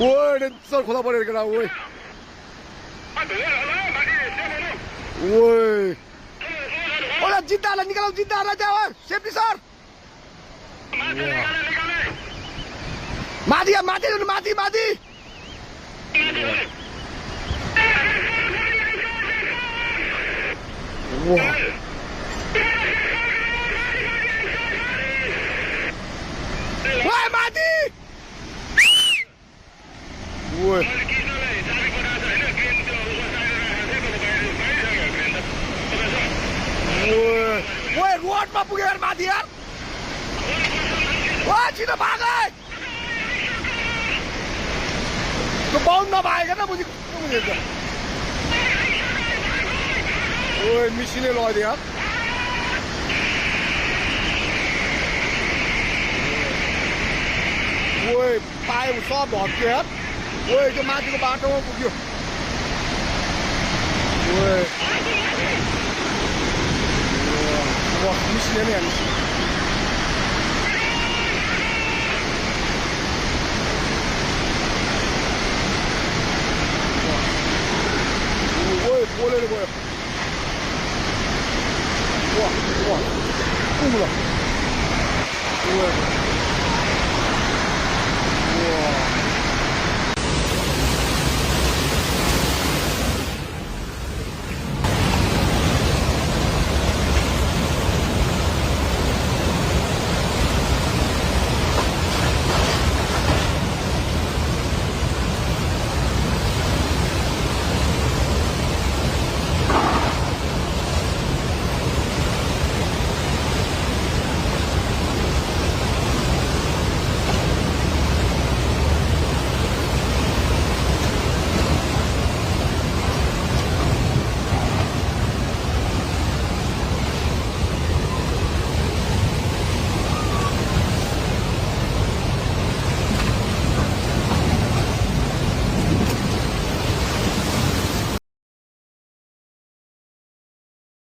ओए सर खोला परेको केटा ओए ओए ओला जिद्दालाई निकालौ जिद्दालाई त्यहाँ सेफ्टी सर माथि माथि माथि माथि ओए माथि ओए ओए रोडमा पुग्यो यार माथि यार ओए छिटो भाग त्यो बाउन्ड नभएको न बुझी बुझेछ ओए मिसिने लगिदियो यार ओए पायो सब भत्क्यो यार ओए त्यो माथिको बाटोमा पुग्यो ओए मिसिने नै हाल्नु